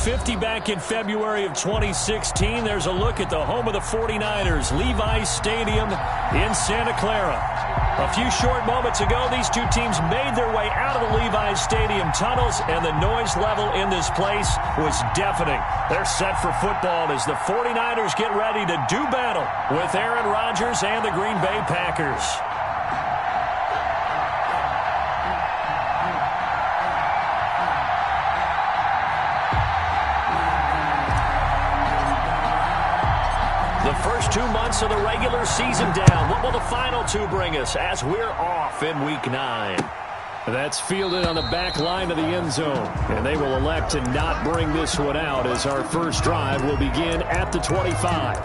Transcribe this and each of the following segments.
50 back in February of 2016. There's a look at the home of the 49ers, Levi's Stadium in Santa Clara. A few short moments ago, these two teams made their way out of the Levi's Stadium tunnels, and the noise level in this place was deafening. They're set for football as the 49ers get ready to do battle with Aaron Rodgers and the Green Bay Packers. The first 2 months of the regular season down. What will the final two bring us as we're off in Week 9? That's fielded on the back line of the end zone. And they will elect to not bring this one out as our first drive will begin at the 25.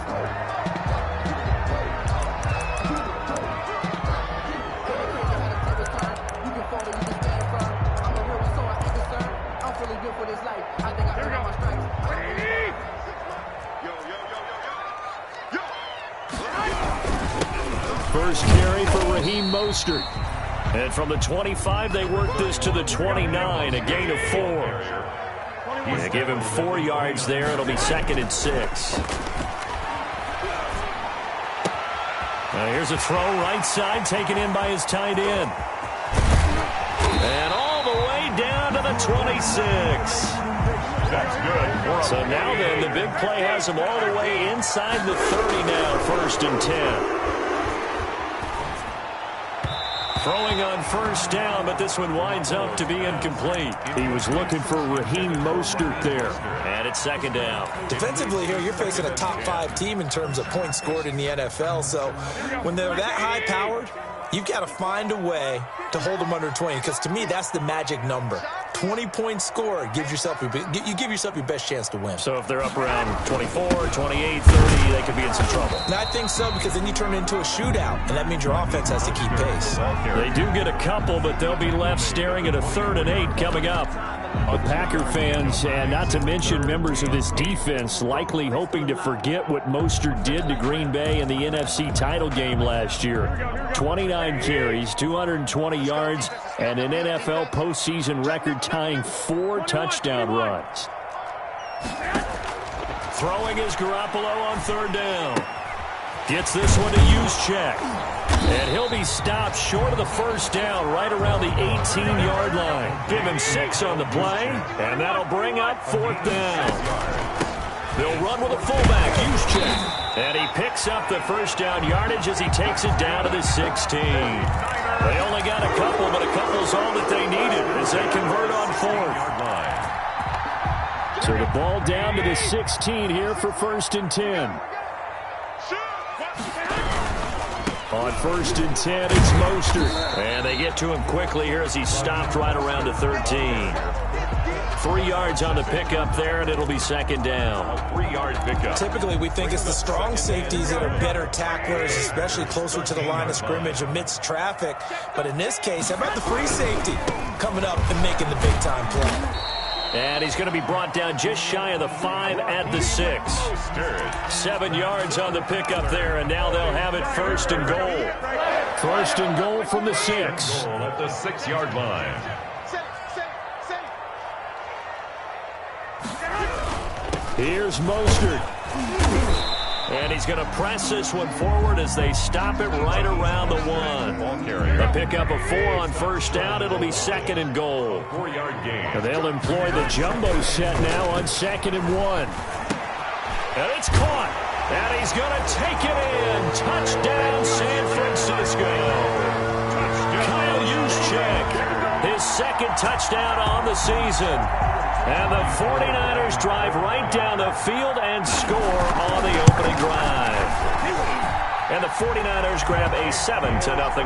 First carry for Raheem Mostert. And from the 25, they work this to the 29, a gain of 4. They give him 4 yards there. It'll be 2nd and 6. Now here's a throw right side, taken in by his tight end. And all the way down to the 26. That's good. So now then, the big play has him all the way inside the 30 now, 1st and 10. Throwing on first down, but this one winds up to be incomplete. He was looking for Raheem Mostert there. And it's 2nd down. Defensively here, you're facing a top 5 team in terms of points scored in the NFL. So when they're that high-powered, you've got to find a way to hold them under 20, because to me, that's the magic number. 20 points scored, you give yourself your best chance to win. So if they're up around 24, 28, 30, they could be in some trouble. And I think so, because then you turn it into a shootout, and that means your offense has to keep pace. They do get a couple, but they'll be left staring at a 3rd and 8 coming up. The Packer fans, and not to mention members of this defense, likely hoping to forget what Mostert did to Green Bay in the NFC title game last year. 29 carries, 220 yards, and an NFL postseason record-tying 4 touchdown runs. Throwing is Garoppolo on 3rd down. Gets this one to Juszczyk. And he'll be stopped short of the first down right around the 18-yard line. Give him 6 on the play, and that'll bring up 4th down. They'll run with a fullback, Juszczyk. And he picks up the first down yardage as he takes it down to the 16. They only got a couple, but a couple's all that they needed as they convert on 4th. So the ball down to the 16 here for 1st and 10. On 1st and 10, it's Mostert. And they get to him quickly here as he's stopped right around the 13. 3 yards on the pickup there, and it'll be 2nd down. 3-yard pickup. Typically, we think it's the strong safeties that are better tacklers, especially closer to the line of scrimmage amidst traffic. But in this case, how about the free safety coming up and making the big-time play? And he's going to be brought down just shy of the 5 at the 6. 7 yards on the pickup there, and now they'll have it 1st and goal. 1st and goal from the 6. At the 6-yard line. Here's Mostert. And he's going to press this one forward as they stop it right around the 1. A pickup of 4 on first down. It'll be 2nd and goal. 4-yard gain. And they'll employ the jumbo set now on 2nd and 1. And it's caught. And he's going to take it in. Touchdown, San Francisco. Kyle Juszczyk, his 2nd touchdown on the season. And the 49ers drive right down the field and score on the opening drive. And the 49ers grab a 7-0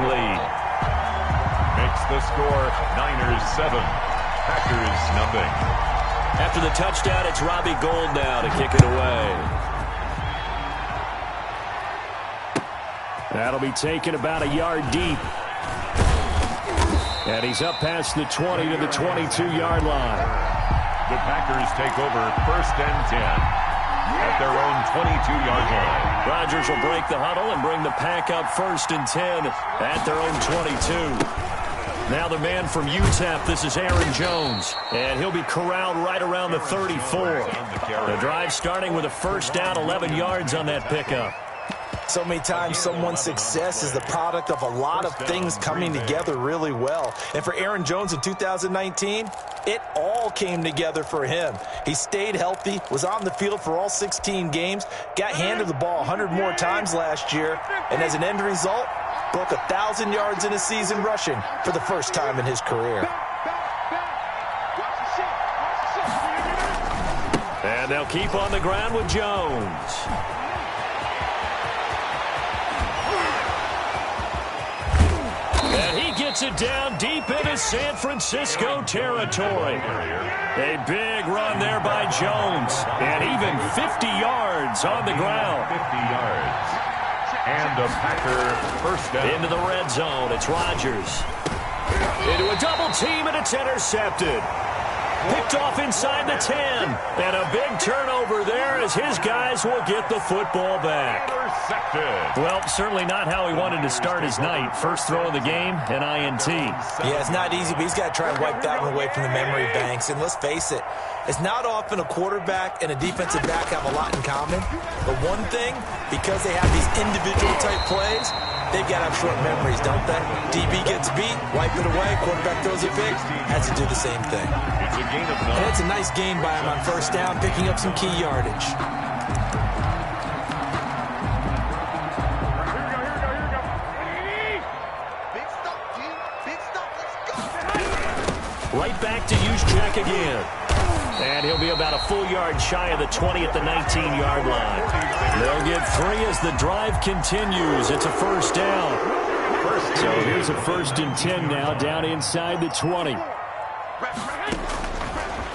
lead. Makes the score Niners 7, Packers 0. After the touchdown, it's Robbie Gould now to kick it away. That'll be taken about a yard deep. And he's up past the 20 to the 22-yard line. The Packers take over 1st and 10 at their own 22-yard line. Rodgers will break the huddle and bring the pack up 1st and 10 at their own 22. Now the man from UTEP, this is Aaron Jones. And he'll be corralled right around the 34. The drive starting with a first down, 11 yards on that pickup. So many times someone's success is the product of a lot of things coming together really well. And for Aaron Jones in 2019, it all came together for him. He stayed healthy, was on the field for all 16 games, got handed the ball 100 more times last year, and as an end result, broke 1,000 yards in a season rushing for the first time in his career. And they'll keep on the ground with Jones. And he gets it down deep into San Francisco territory. A big run there by Jones. And even 50 yards on the ground. 50 yards. And a Packer first down. Into the red zone. It's Rodgers. Into a double team, and it's intercepted. Picked off inside the 10. And a big turnover there as his guys will get the football back. Intercepted. Well, certainly not how he wanted to start his night. First throw of the game, an INT. Yeah, it's not easy, but he's got to try and wipe that one away from the memory banks. And let's face it, it's not often a quarterback and a defensive back have a lot in common. But one thing, because they have these individual type plays, they've got to have short memories, don't they? DB gets beat, wipe it away, quarterback throws a pick, has to do the same thing. It's a gain of 9. And it's a nice gain by him on first down, picking up some key yardage. Right back to Juszczyk again. And he'll be about a full yard shy of the 20 at the 19-yard line. They'll get 3 as the drive continues. It's a first down. So here's a 1st and 10 now, down inside the 20.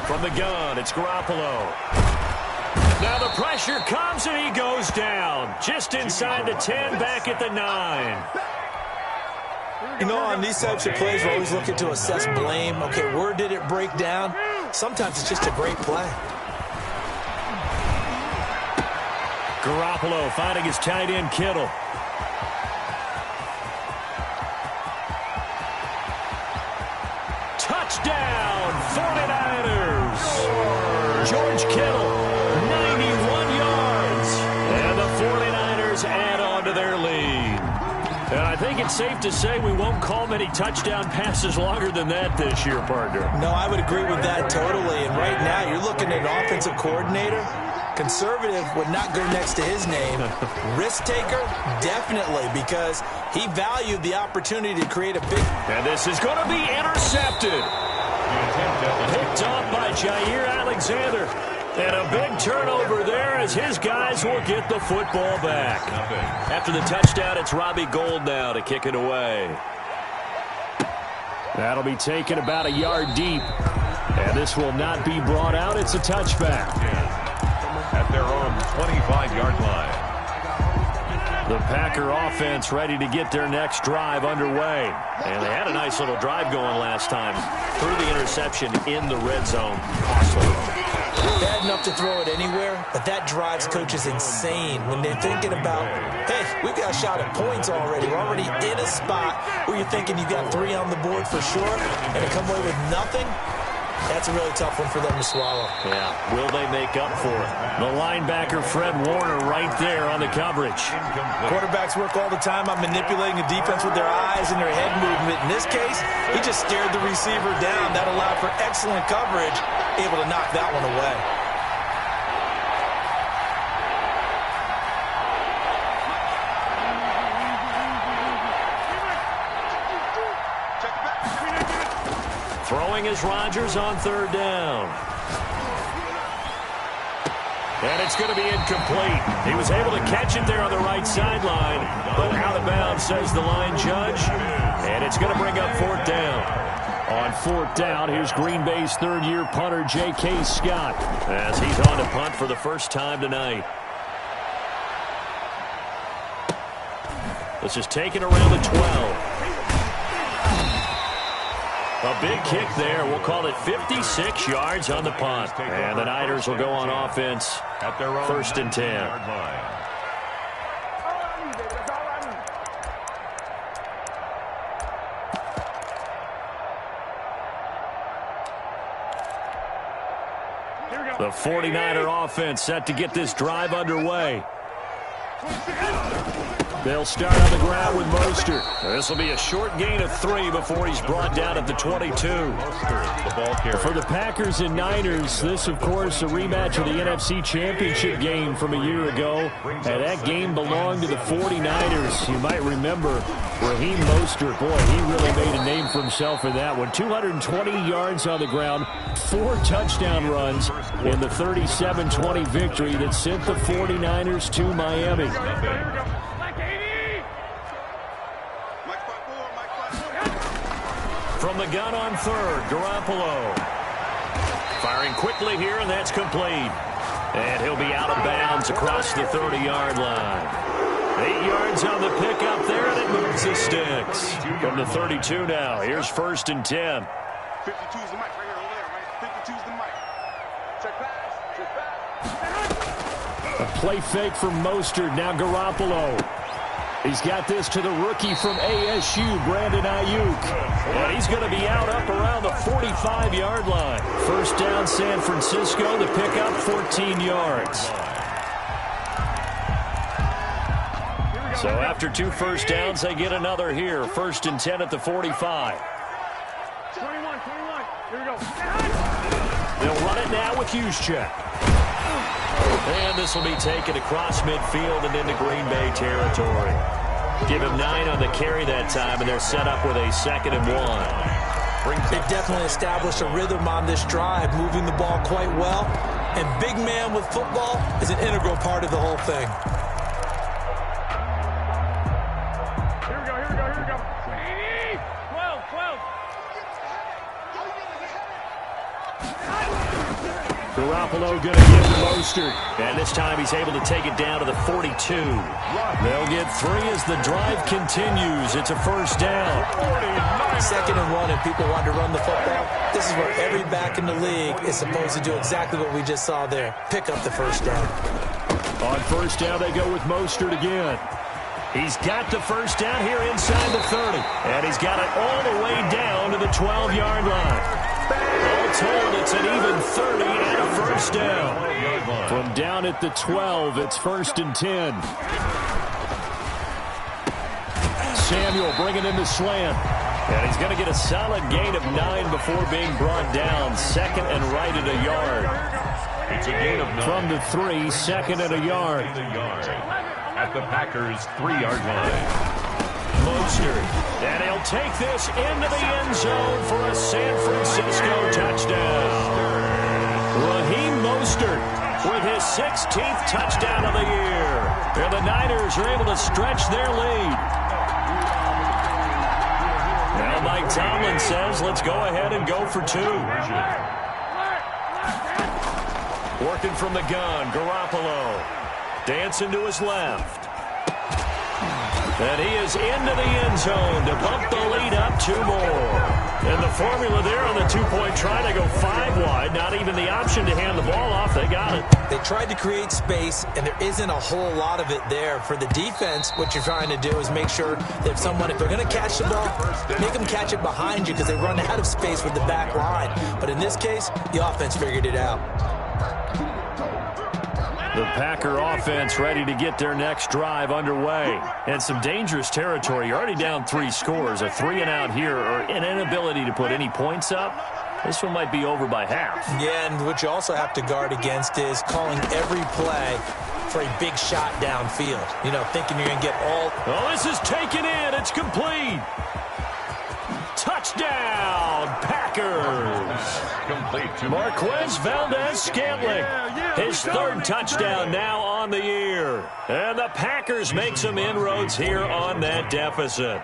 From the gun, it's Garoppolo. Now the pressure comes and he goes down. Just inside the 10, back at the 9. You know, on these types of plays, we're always looking to assess blame. Okay, where did it break down? Sometimes it's just a great play. Garoppolo finding his tight end, Kittle. Touchdown, 49ers. George Kittle, 91 yards. And the 49ers add on to their lead. And I think it's safe to say we won't call many touchdown passes longer than that this year, partner. No, I would agree with that totally. And right now, you're looking at an offensive coordinator. Conservative would not go next to his name. Risk taker, definitely, because he valued the opportunity to create a big... And this is going to be intercepted. Picked off by Jair Alexander. And a big turnover there as his guys will get the football back. After the touchdown, it's Robbie Gould now to kick it away. That'll be taken about a yard deep. And this will not be brought out. It's a touchback. At their own 25-yard line. The Packer offense ready to get their next drive underway. And they had a nice little drive going last time. Through the interception in the red zone. Costly. Bad enough to throw it anywhere, but that drives coaches insane when they're thinking about, hey, we've got a shot at points already. We're already in a spot where you're thinking you've got 3 on the board for sure, and to come away with nothing, that's a really tough one for them to swallow. Yeah, will they make up for it? The linebacker, Fred Warner, right there on the coverage. Quarterbacks work all the time on manipulating the defense with their eyes and their head movement. In this case, he just stared the receiver down. That allowed for excellent coverage, able to knock that one away. Throwing is Rodgers on 3rd down. And it's going to be incomplete. He was able to catch it there on the right sideline, but out of bounds, says the line judge. And it's going to bring up 4th down. On 4th down, here's Green Bay's 3rd-year punter, J.K. Scott, as he's on to punt for the first time tonight. This is taken around the 12. A big kick there. We'll call it 56 yards on the punt. And the Niners will go on offense at their own 1st and 10. The 49er offense set to get this drive underway. They'll start on the ground with Mostert. This will be a short gain of 3 before he's brought down at the 22. The ball carrier. For the Packers and Niners, this, of course, a rematch of the NFC Championship game from a year ago. And that game belonged to the 49ers. You might remember Raheem Mostert. Boy, he really made a name for himself in that one. 220 yards on the ground, 4 touchdown runs in the 37-20 victory that sent the 49ers to Miami. From the gun on third, Garoppolo. Firing quickly here, and that's complete. And he'll be out of bounds across the 30-yard line. 8 yards on the pickup there, and it moves the sticks. From the 32 now, here's 1st and 10. 52's the mic right here, over there, right? 52's the mic. Check pass. A play fake from Mostert, now Garoppolo. He's got this to the rookie from ASU, Brandon Ayuk. And he's going to be out up around the 45-yard line. 1st down, San Francisco. The pickup, 14 yards. So after 2 first downs, they get another here. 1st and 10 at the 45. 21. Here we go. They'll run it now with Juszczyk. And this will be taken across midfield and into Green Bay territory. Give him 9 on the carry that time, and they're set up with a 2nd and 1. They've definitely established a rhythm on this drive, moving the ball quite well. And big man with football is an integral part of the whole thing. Here we go. 12. Garoppolo going to give to Mostert. And this time he's able to take it down to the 42. They'll get 3 as the drive continues. It's a 1st down. 2nd and 1, and people want to run the football. This is where every back in the league is supposed to do exactly what we just saw there. Pick up the 1st down. On 1st down, they go with Mostert again. He's got the 1st down here inside the 30. And he's got it all the way down to the 12-yard line. All told, it's an even 30 and a 1st down. From down at the 12, it's 1st and 10. Samuel bringing in the slant. And he's going to get a solid gain of 9 before being brought down. 2nd and right at a yard. It's a gain of 9. From the 3, 2nd and a yard. At the Packers' 3-yard line. Mostert. And he'll take this into the end zone for a San Francisco touchdown. Raheem Mostert with his 16th touchdown of the year. And the Niners are able to stretch their lead. Now Mike Tomlin says, let's go ahead and go for 2. Working from the gun, Garoppolo. Dancing to his left. And he is into the end zone to bump the lead up 2 more. And the formula there on the 2-point try to go 5 wide. Not even the option to hand the ball off. They got it. They tried to create space, and there isn't a whole lot of it there. For the defense, what you're trying to do is make sure that if they're going to catch the ball, make them catch it behind you because they run out of space with the back line. But in this case, the offense figured it out. The Packer offense ready to get their next drive underway. And some dangerous territory. You're already down 3 scores. A 3-and-out here or an inability to put any points up. This one might be over by half. Yeah, and what you also have to guard against is calling every play for a big shot downfield. You know, thinking you're going to get all... Oh, this is taken in. It's complete. Touchdown, Packers. Complete to Marquez Valdez-Scantling. His 3rd touchdown now on the year. And the Packers make some inroads here on that deficit.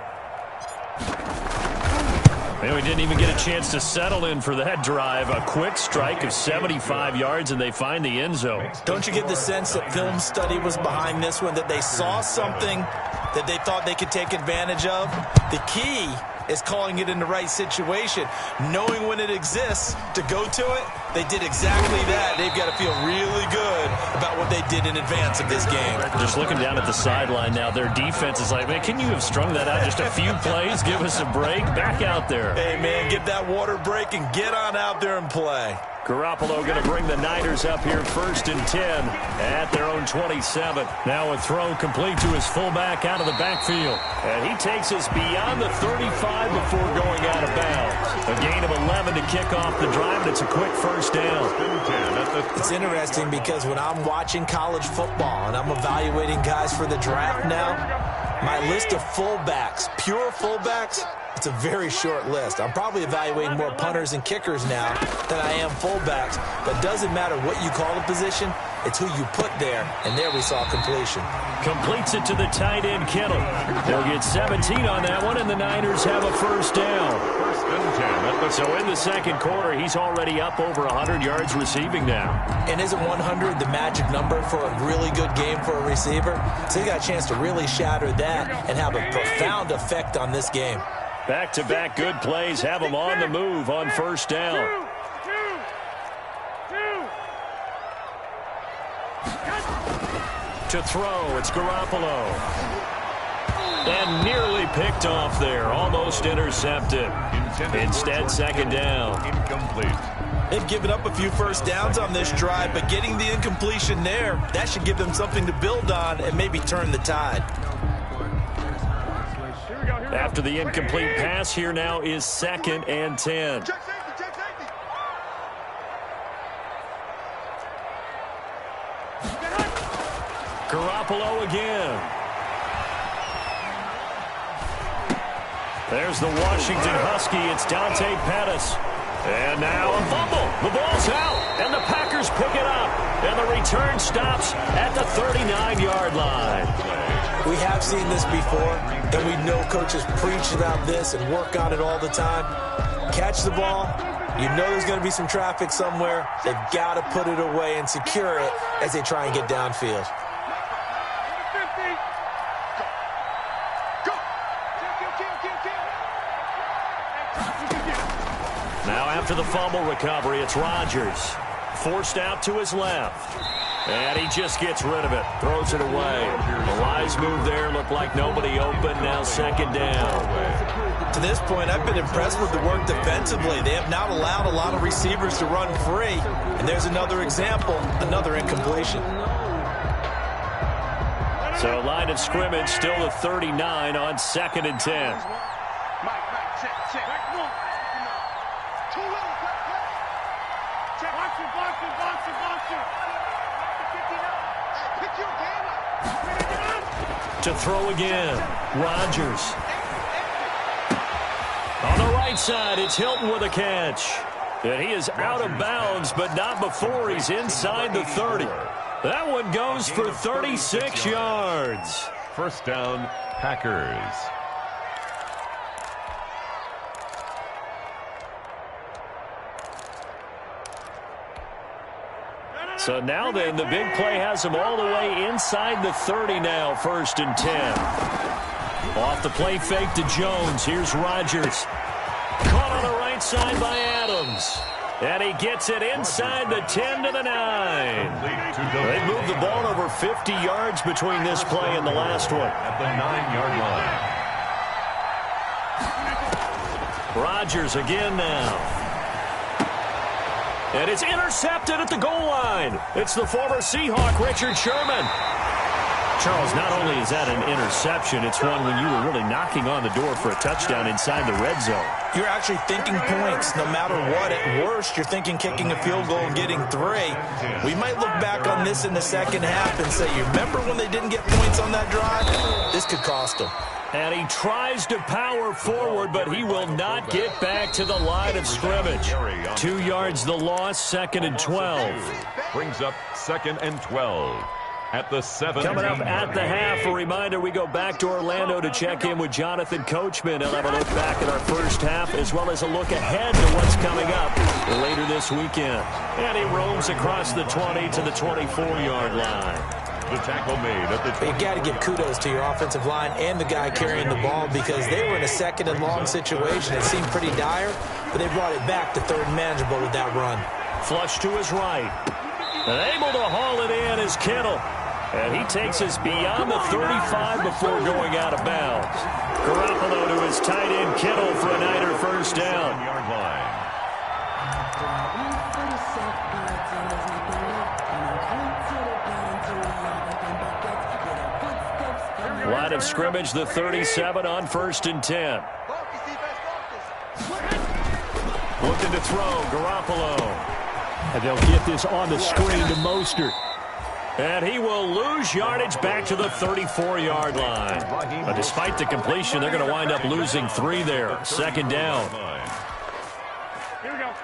And we didn't even get a chance to settle in for that drive. A quick strike of 75 yards, and they find the end zone. Don't you get the sense that film study was behind this one, that they saw something that they thought they could take advantage of? The key is calling it in the right situation, knowing when it exists to go to it. They did exactly that. They've got to feel really good about what they did in advance of this game. Just looking down at the sideline now, their defense is like, man, can you have strung that out just a few plays? Give us a break. Back out there. Hey, man, get that water break and get on out there and play. Garoppolo going to bring the Niners up here 1st and 10 at their own 27. Now a throw complete to his fullback out of the backfield. And he takes us beyond the 35 before going out of bounds. A gain of 11 to kick off the drive, and it's a quick 1st down. It's interesting because when I'm watching college football and I'm evaluating guys for the draft now, my list of fullbacks, pure fullbacks, it's a very short list. I'm probably evaluating more punters and kickers now than I am fullbacks. But it doesn't matter what you call the position. It's who you put there. And there we saw completion. Completes it to the tight end, Kittle. They'll get 17 on that one, and the Niners have a 1st down. 1st and 10. So in the 2nd quarter, he's already up over 100 yards receiving now. And isn't 100 the magic number for a really good game for a receiver? So he got a chance to really shatter that and have a profound effect on this game. Back-to-back good plays have him on the move on 1st down. To throw, it's Garoppolo. And nearly picked off there, almost intercepted. Instead, 2nd down. Incomplete. They've given up a few 1st downs on this drive, but getting the incompletion there, that should give them something to build on and maybe turn the tide. After the incomplete pass, here now is 2nd and 10. Garoppolo again. There's the Washington Husky. It's Dante Pettis. And now a fumble. The ball's out, and the Packers pick it up. And the return stops at the 39-yard line. We have seen this before, and we know coaches preach about this and work on it all the time. Catch the ball. You know there's going to be some traffic somewhere. They've got to put it away and secure it as they try and get downfield. Now after the fumble recovery, it's Rodgers. Forced out to his left. And he just gets rid of it. Throws it away. The wise move there. Looked like nobody open. Now 2nd down. To this point, I've been impressed with the work defensively. They have not allowed a lot of receivers to run free. And there's another example, another incompletion. So line of scrimmage still the 39 on 2nd and 10. To throw again, Rodgers. On the right side, it's Hilton with a catch. And he is out of bounds, but not before he's inside the 30. That one goes for 36 yards. 1st down, Packers. So now then, the big play has him all the way inside the 30 now, 1st and 10. Off the play fake to Jones. Here's Rodgers. Caught on the right side by Adams. And he gets it inside the 10 to the 9. They moved the ball over 50 yards between this play and the last one. At the 9-yard line. Rodgers again now. And it's intercepted at the goal line. It's the former Seahawk, Richard Sherman. Charles, not only is that an interception, it's one when you were really knocking on the door for a touchdown inside the red zone. You're actually thinking points no matter what. At worst, you're thinking kicking a field goal and getting 3. We might look back on this in the 2nd half and say, you remember when they didn't get points on that drive? This could cost them. And he tries to power forward, but he will not get back to the line of scrimmage. 2 yards the loss, 2nd and 12. Brings up 2nd and 12. At the 7. Coming up at the half, a reminder, we go back to Orlando to check in with Jonathan Coachman. He'll have a look back at our 1st half, as well as a look ahead to what's coming up later this weekend. And he roams across the 20 to the 24-yard line. The tackle made at the... You got to give kudos to your offensive line and the guy carrying the ball, because they were in a 2nd and long situation. It seemed pretty dire, but they brought it back to 3rd and manageable with that run. Flush to his right. And able to haul it in is Kittle. And he takes us beyond the 35 before going out of bounds. Garoppolo to his tight end Kittle for a Niner 1st down. 1-yard line. Line of scrimmage, the 37 on 1st and 10. Looking to throw, Garoppolo. And they'll get this on the screen to Mostert. And he will lose yardage back to the 34-yard line. But despite the completion, they're going to wind up losing 3 there. 2nd down.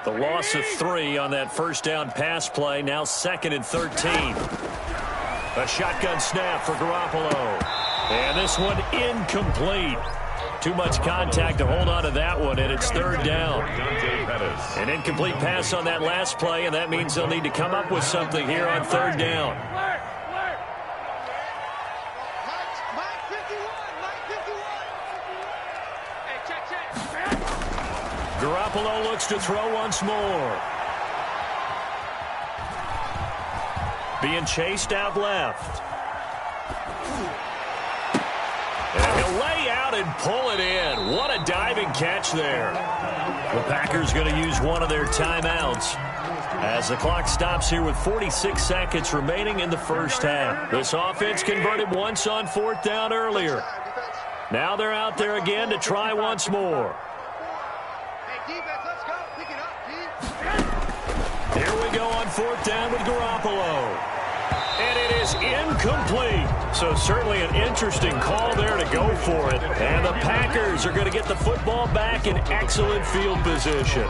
The loss of 3 on that first down pass play. Now 2nd and 13. A shotgun snap for Garoppolo. And this one incomplete. Too much contact to hold on to that one, and it's 3rd down. An incomplete pass on that last play, and that means they'll need to come up with something here on 3rd down. Garoppolo looks to throw once more. Being chased out left. And he'll lay out and pull it in. What a diving catch there. The Packers going to use one of their timeouts as the clock stops here with 46 seconds remaining in the first half. This offense converted once on 4th down earlier. Now they're out there again to try once more. Here we go on 4th down with Garoppolo. And it is incomplete. So certainly an interesting call there to go for it. And the Packers are going to get the football back in excellent field position.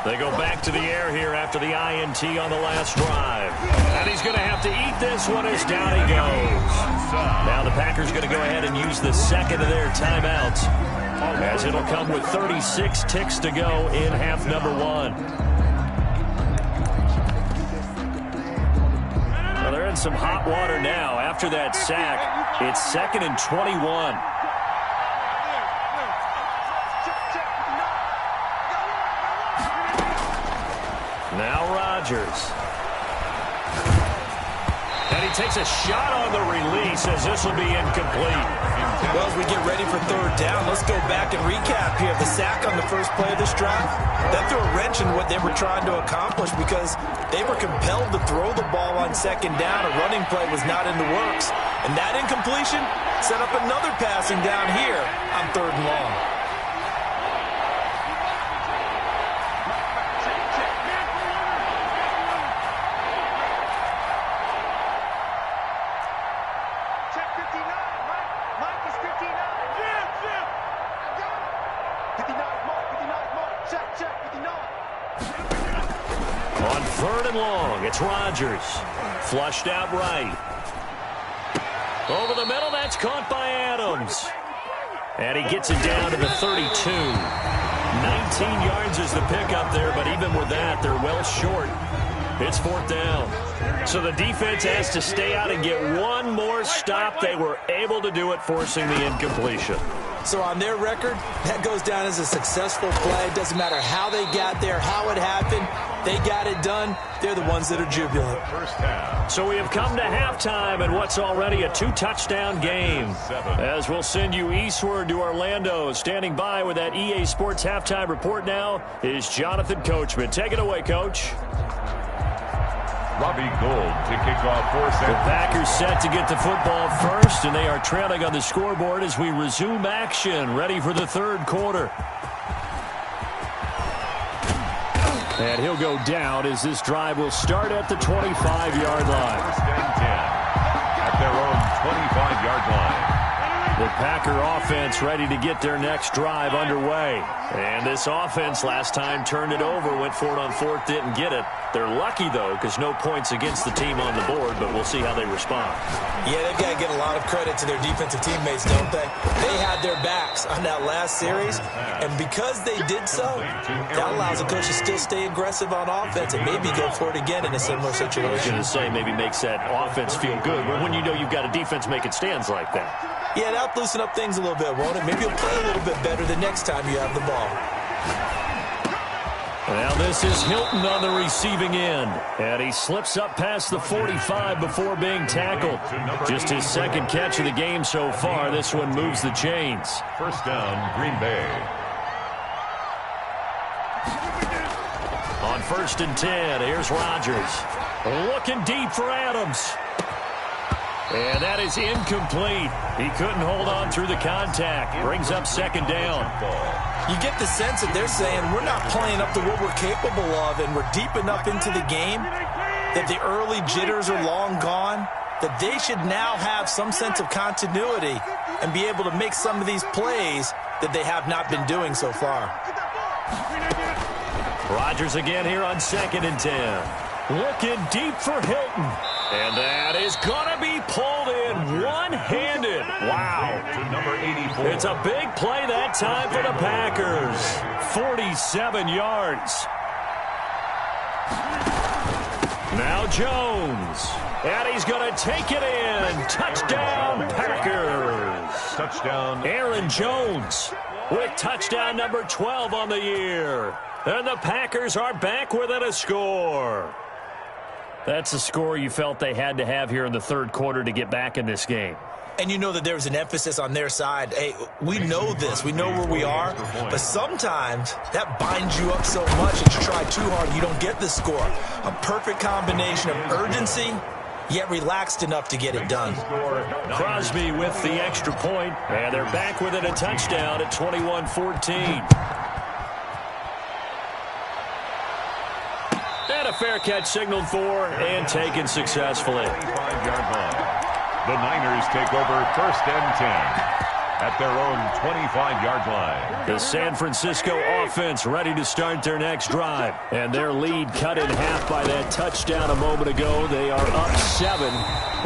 They go back to the air here after the INT on the last drive. And he's going to have to eat this one as down he goes. Now the Packers going to go ahead and use the 2nd of their timeouts, as it'll come with 36 ticks to go in half number 1. Well, they're in some hot water now. After that sack, it's 2nd and 21. Now Rodgers. And he takes a shot on the release as this will be incomplete. Well, as we get ready for 3rd down, let's go back and recap here. The sack on the first play of this drive, that threw a wrench in what they were trying to accomplish because they were compelled to throw the ball on 2nd down. A running play was not in the works. And that incompletion set up another passing down here on 3rd and long. On 3rd and long, it's Rodgers. Flushed out right. Over the middle, that's caught by Adams. And he gets it down to the 32. 19 yards is the pickup there, but even with that, they're well short. It's 4th down. So the defense has to stay out and get one more stop. They were able to do it, forcing the incompletion. So on their record, that goes down as a successful play. Doesn't matter how they got there, how it happened. They got it done. They're the ones that are jubilant. So we have come to halftime in what's already a 2-touchdown game. As we'll send you eastward to Orlando. Standing by with that EA Sports halftime report now is Jonathan Coachman. Take it away, Coach. Robbie Gould to kick off for The Packers set to get the football first, and they are trailing on the scoreboard as we resume action, ready for the 3rd quarter. And he'll go down as this drive will start at the 25-yard line. 1st and 10 at their own 25-yard line. The Packer offense ready to get their next drive underway. And this offense last time turned it over, went for it on 4th, didn't get it. They're lucky, though, because no points against the team on the board, but we'll see how they respond. Yeah, they've got to get a lot of credit to their defensive teammates, don't they? They had their backs on that last series, and because they did so, that allows the coach to still stay aggressive on offense and maybe go for it again in a similar situation. I was going to say, maybe makes that offense feel good, but when you know you've got a defense making stands like that. Yeah, that'll loosen up things a little bit, won't it? Maybe you'll play a little bit better the next time you have the ball. Now this is Hilton on the receiving end. And he slips up past the 45 before being tackled. Just his second catch of the game so far. This one moves the chains. First down, Green Bay. On 1st and 10, here's Rodgers. Looking deep for Adams. And that is incomplete. He couldn't hold on through the contact. Brings up 2nd down. You get the sense that they're saying we're not playing up to what we're capable of, and we're deep enough into the game that the early jitters are long gone, that they should now have some sense of continuity and be able to make some of these plays that they have not been doing so far. Rodgers again here on 2nd and 10. Looking deep for Hilton. And that is going to be pulled in one-handed. Wow. To number 84. It's a big play that time for the Packers. 47 yards. Now Jones. And he's going to take it in. Touchdown, Packers. Touchdown. Aaron Jones with touchdown number 12 on the year. And the Packers are back within a score. That's a score you felt they had to have here in the 3rd quarter to get back in this game. And you know that there's an emphasis on their side. Hey, we know this. We know where we are. But sometimes that binds you up so much that you try too hard and you don't get the score. A perfect combination of urgency, yet relaxed enough to get it done. Crosby with the extra point, and they're back within a touchdown at 21-14. And a fair catch signaled for and taken successfully. 25-yard line. The Niners take over 1st and 10 at their own 25-yard line. The San Francisco offense ready to start their next drive. And their lead cut in half by that touchdown a moment ago. They are up 7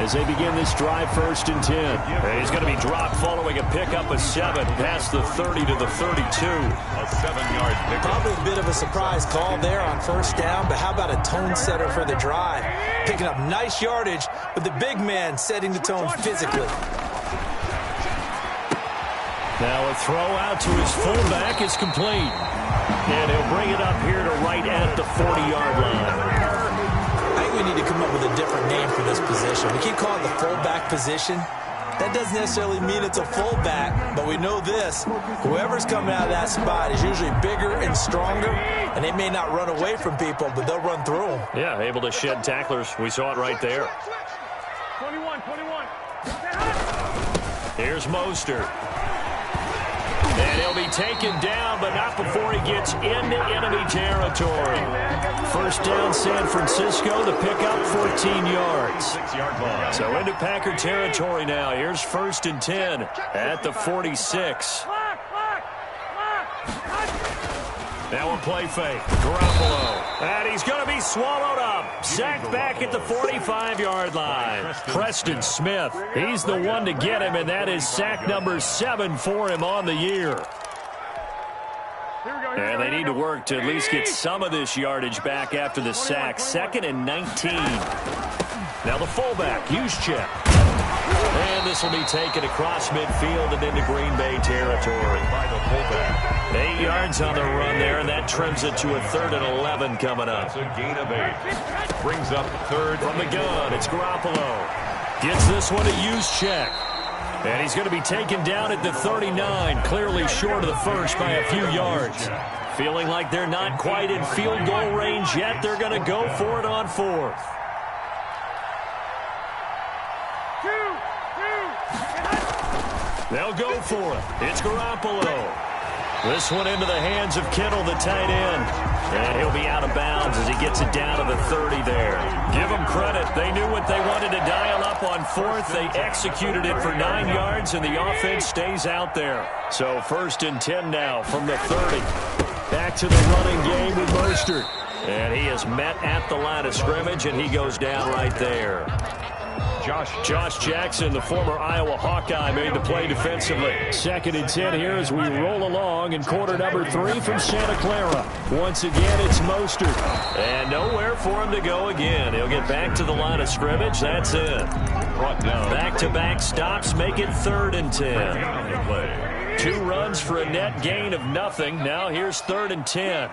as they begin this drive 1st and 10. And he's going to be dropped following a pickup of 7 past the 30 to the 32. A 7-yard pickup. Probably a bit of a surprise call there on 1st down, but how about a tone setter for the drive? Picking up nice yardage, but the big man setting the tone physically. Now a throw out to his fullback is complete. And he'll bring it up here to right at the 40-yard line. I think we need to come up with a different name for this position. We keep calling it the fullback position. That doesn't necessarily mean it's a fullback, but we know this. Whoever's coming out of that spot is usually bigger and stronger, and they may not run away from people, but they'll run through them. Yeah, able to shed tacklers. We saw it right there. 21. Here's Mostert. And he'll be taken down, but not before he gets into enemy territory. 1st down, San Francisco. The pickup, 14 yards. 6-yard line. So into Packer territory now. Here's 1st and 10 at the 46. Now a play fake. Garoppolo. And he's going to be swallowed up. Sacked back at the 45-yard line. Preston Smith. He's the one to get him, and that is sack number 7 for him on the year. And they need to work to at least get some of this yardage back after the sack. 2nd and 19. Now the fullback, Juszczyk. And this will be taken across midfield and into Green Bay territory. By the fullback. 8 yards on the run there, and that trims it to a 3rd and 11 coming up. That's a gain of 8. Brings up 3rd. From the gun, it's Garoppolo. Gets this one to Juszczyk. And he's going to be taken down at the 39, clearly short of the first by a few yards. Feeling like they're not quite in field goal range yet, they're going to go for it on 4th. They'll go for it. It's Garoppolo. This one into the hands of Kittle, the tight end. And he'll be out of bounds as he gets it down to the 30 there. Give them credit. They knew what they wanted to dial up on 4th. They executed it for 9 yards, and the offense stays out there. So 1st and 10 now from the 30. Back to the running game with Mostert. And he is met at the line of scrimmage, and he goes down right there. Josh Jackson, the former Iowa Hawkeye, made the play defensively. 2nd and 10 here as we roll along in quarter number 3 from Santa Clara. Once again, it's Mostert. And nowhere for him to go again. He'll get back to the line of scrimmage. That's it. Brought down. Back-to-back stops make it 3rd and 10. 2 runs for a net gain of nothing. Now here's 3rd and 10.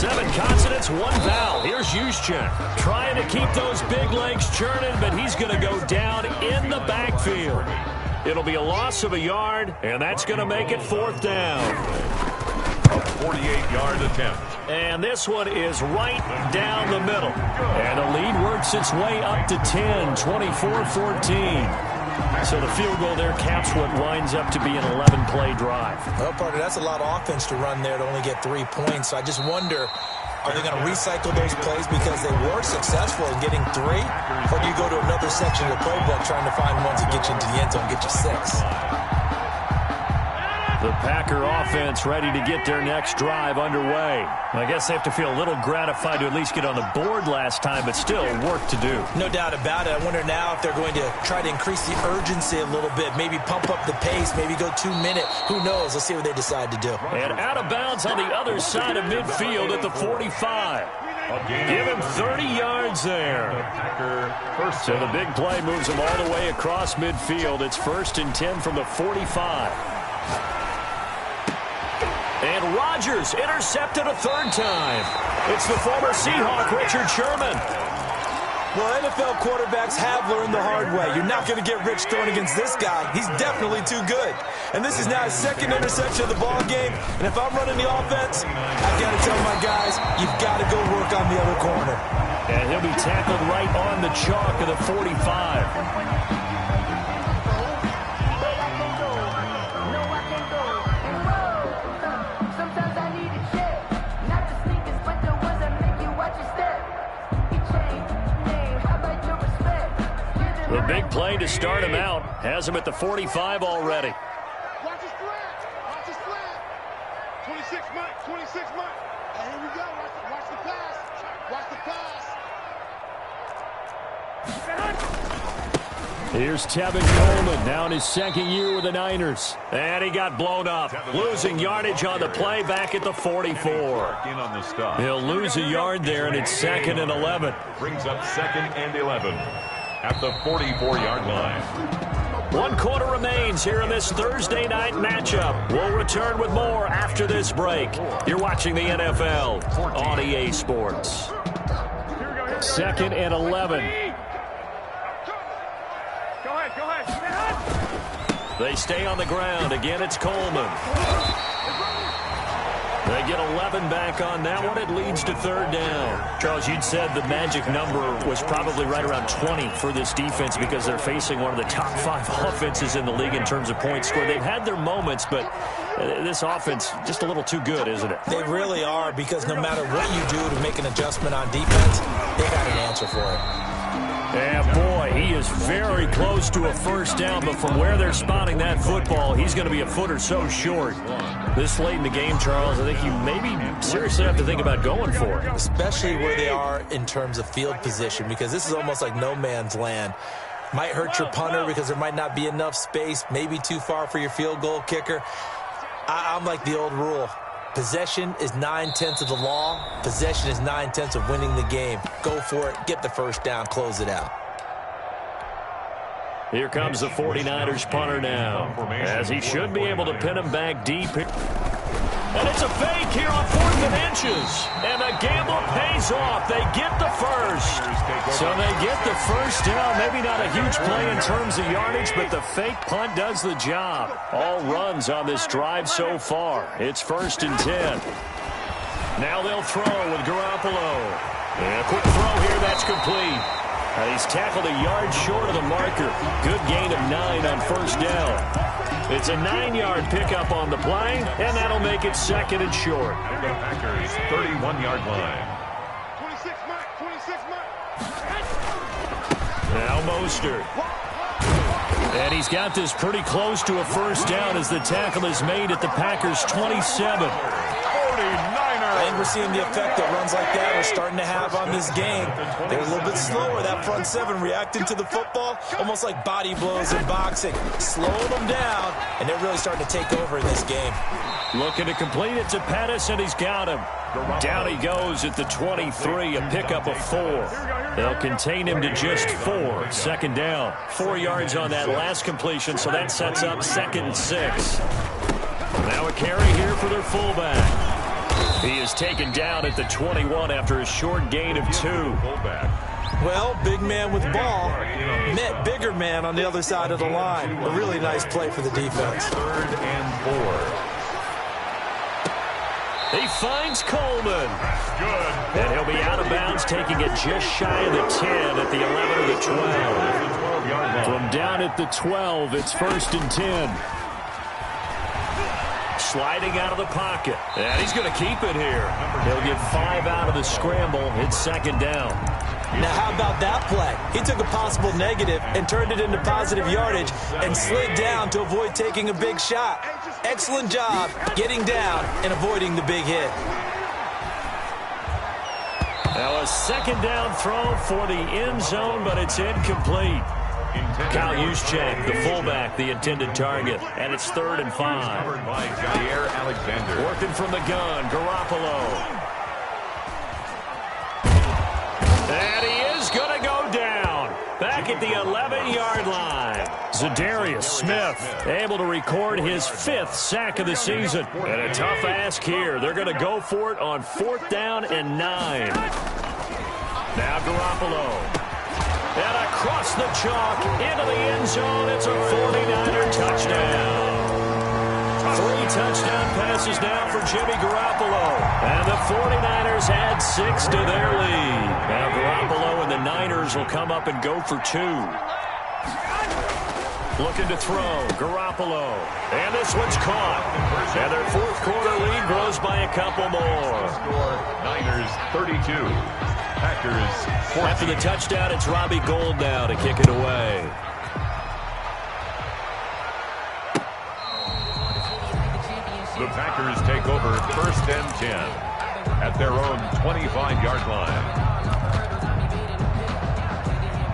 7 consonants, 1 vowel. Here's Juszczyk trying to keep those big legs churning, but he's going to go down in the backfield. It'll be a loss of a yard, and that's going to make it 4th down. A 48-yard attempt. And this one is right down the middle. And the lead works its way up to 10, 24-14. So the field goal there caps what winds up to be an 11-play drive. Well, partner, that's a lot of offense to run there to only get 3 points. So I just wonder, are they going to recycle those plays because they were successful in getting 3? Or do you go to another section of the playbook trying to find ones that get you into the end zone and get you 6? The Packer offense ready to get their next drive underway. I guess they have to feel a little gratified to at least get on the board last time, but still work to do. No doubt about it. I wonder now if they're going to try to increase the urgency a little bit, maybe pump up the pace, maybe go 2-minute. Who knows? Let's see what they decide to do. And out of bounds on the other side of midfield at the 45. Give him 30 yards there. So the big play moves him all the way across midfield. It's 1st and 10 from the 45. And Rodgers intercepted a 3rd time. It's the former Seahawk, Richard Sherman. Well, NFL quarterbacks have learned the hard way. You're not going to get rich throwing against this guy. He's definitely too good. And this is now his 2nd interception of the ball game. And if I'm running the offense, I've got to tell my guys, you've got to go work on the other corner. And he'll be tackled right on the chalk of the 45. The big play to start him out has him at the 45 already. Watch his flat. Watch his flat. 26 Mike. 26 Mike. And here we go. Watch the pass. Watch the pass. Here's Tevin Coleman, now in his 2nd year with the Niners. And he got blown up, losing yardage on the play back at the 44. He'll lose a yard there, and it's 2nd and 11. Brings up 2nd and 11 at the 44-yard line. 1 quarter remains here in this Thursday night matchup. We'll return with more after this break. You're watching the NFL on EA Sports. 2nd and 11. Go ahead. They stay on the ground. Again, it's Coleman. They get 11 back on that one. It leads to 3rd down. Charles, you'd said the magic number was probably right around 20 for this defense because they're facing one of the top 5 offenses in the league in terms of points scored. They've had their moments, but this offense just a little too good, isn't it? They really are, because no matter what you do to make an adjustment on defense, they got an answer for it. Yeah, boy, he is very close to a 1st down, but from where they're spotting that football, he's going to be a foot or so short. This late in the game, Charles, I think you maybe seriously have to think about going for it. Especially where they are in terms of field position, because this is almost like no man's land. Might hurt your punter because there might not be enough space, maybe too far for your field goal kicker. I'm like the old rule. Possession is 9/10 of the law. Possession is 9/10 of winning the game. Go for it. Get the 1st down. Close it out. Here comes the 49ers punter now, as he should be able to pin him back deep. And it's a fake here on 4th and inches. And the gamble pays off. They get the 1st. So they get the 1st down. Maybe not a huge play in terms of yardage, but the fake punt does the job. All runs on this drive so far. It's 1st and 10. Now they'll throw with Garoppolo. And a quick throw here. That's complete. He's tackled a yard short of the marker. Good gain of 9 on 1st down. It's a 9-yard pickup on the play, and that'll make it 2nd and short. The Packers' 31-yard line. 26 Mike. 26 Mike. Now Mostert. And he's got this pretty close to a 1st down as the tackle is made at the Packers' 27. 49ers. And we're seeing the effect that runs like that are starting to have on this game. They're a little bit slower, that front 7, reacting to the football, almost like body blows in boxing. Slowing them down, and they're really starting to take over in this game. Looking to complete it to Pettis, and he's got him. Down he goes at the 23, a pickup of 4. They'll contain him to just 4. 2nd down. 4 yards on that last completion, so that sets up 2nd and 6. Now a carry here for their fullback. He is taken down at the 21 after a short gain of 2. Well, big man with ball met bigger man on the other side of the line. A really nice play for the defense. 3rd and 4. He finds Coleman. Good. And he'll be out of bounds, taking it just shy of the 10 at the 11 or the 12. From down at the 12, it's 1st and 10. Sliding out of the pocket. And he's going to keep it here. He'll get 5 out of the scramble. It's 2nd down. Now, how about that play? He took a possible negative and turned it into positive yardage and slid down to avoid taking a big shot. Excellent job getting down and avoiding the big hit. Now a 2nd down throw for the end zone, but it's incomplete. Kyle Juszczyk, the fullback, the intended target, and it's 3rd and 5. Covered by Jair Alexander. Working from the gun, Garoppolo. And he is going to go down. Back at the 11-yard line. Za'Darius Smith able to record his 5th sack of the season. And a tough ask here. They're going to go for it on 4th down and 9. Now Garoppolo. And across the chalk into the end zone. It's a 49er touchdown. 3 touchdown passes now for Jimmy Garoppolo. And the 49ers add 6 to their lead. Now Garoppolo and the Niners will come up and go for 2. Looking to throw. Garoppolo. And this one's caught. And their 4th quarter lead grows by a couple more. Niners 32. Packers 14. After the touchdown, it's Robbie Gould now to kick it away. The Packers take over 1st and 10 at their own 25-yard line.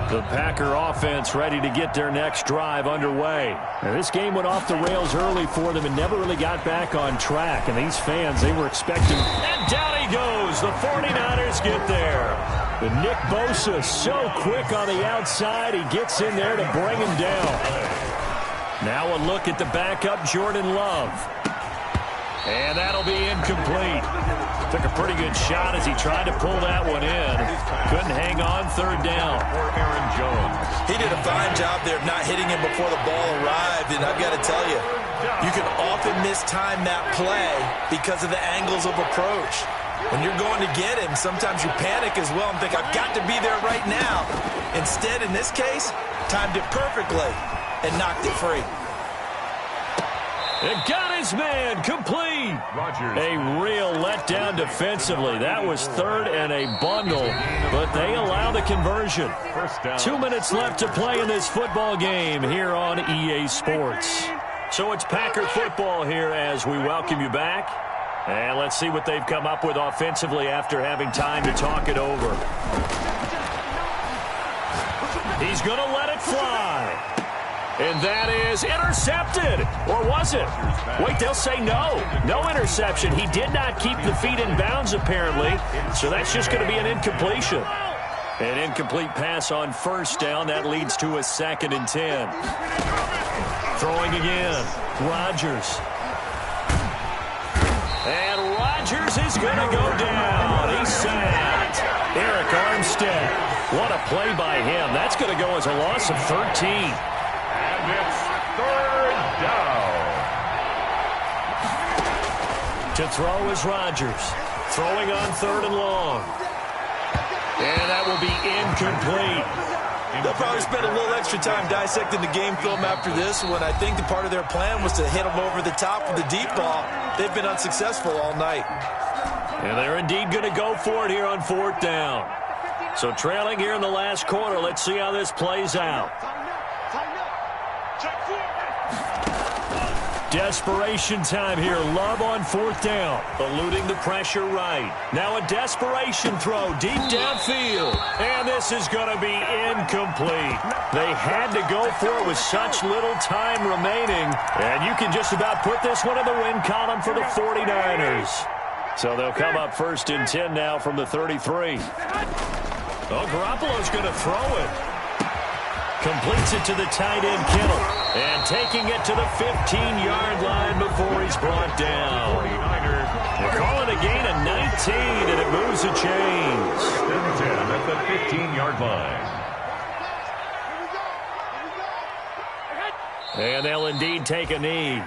The Packer offense ready to get their next drive underway. And this game went off the rails early for them and never really got back on track. And these fans, they were expecting. And down he goes. The 49ers get there. But Nick Bosa so quick on the outside. He gets in there to bring him down. Now a look at the backup, Jordan Love. And that'll be incomplete. Took a pretty good shot as he tried to pull that one in. Couldn't hang on 3rd down. For Aaron Jones. He did a fine job there of not hitting him before the ball arrived. And I've got to tell you, you can often mistime that play because of the angles of approach. When you're going to get him, sometimes you panic as well and think, I've got to be there right now. Instead, in this case, timed it perfectly and knocked it free. And got his man complete. Rodgers. A real letdown defensively. That was 3rd and a bundle, but they allow the conversion. 1st down. 2 minutes left to play in this football game here on EA Sports. So it's Packer football here as we welcome you back. And let's see what they've come up with offensively after having time to talk it over. He's going to let it fly. And that is intercepted. Or was it? Wait, they'll say no. No interception. He did not keep the feet in bounds, apparently. So that's just going to be an incompletion. An incomplete pass on 1st down. That leads to a 2nd and 10. Throwing again. Rodgers. And Rodgers is going to go down. He's sacked. Eric Armstead. What a play by him. That's going to go as a loss of 13. And it's 3rd down. To throw is Rodgers. Throwing on 3rd and long. And that will be incomplete. They'll probably spend a little extra time dissecting the game film after this one. I think the part of their plan was to hit them over the top with the deep ball. They've been unsuccessful all night. And they're indeed going to go for it here on 4th down. So trailing here in the last quarter. Let's see how this plays out. Desperation time here. Love on 4th down. Eluding the pressure right. Now a desperation throw deep downfield. And this is going to be incomplete. They had to go for it with such little time remaining. And you can just about put this one in the win column for the 49ers. So they'll come up 1st and 10 now from the 33. Oh, Garoppolo's going to throw it. Completes it to the tight end, Kittle. And taking it to the 15-yard line before he's brought down. 49ers They call it a gain of 19, and it moves the chains. 1st and 10 at the 15-yard line. And they'll indeed take a knee.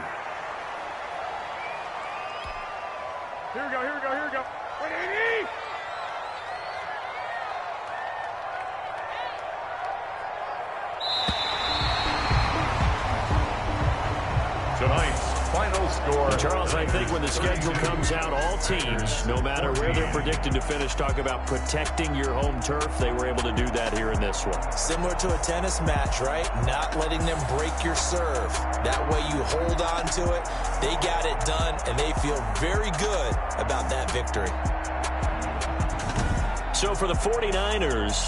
Here we go, here we go, here we go. Wait, knee! Tonight's final score. Charles, I think when the schedule comes out, all teams, no matter where they're predicted to finish, talk about protecting your home turf. They were able to do that here in this one. Similar to a tennis match, right? Not letting them break your serve. That way you hold on to it. They got it done, and they feel very good about that victory. So for the 49ers,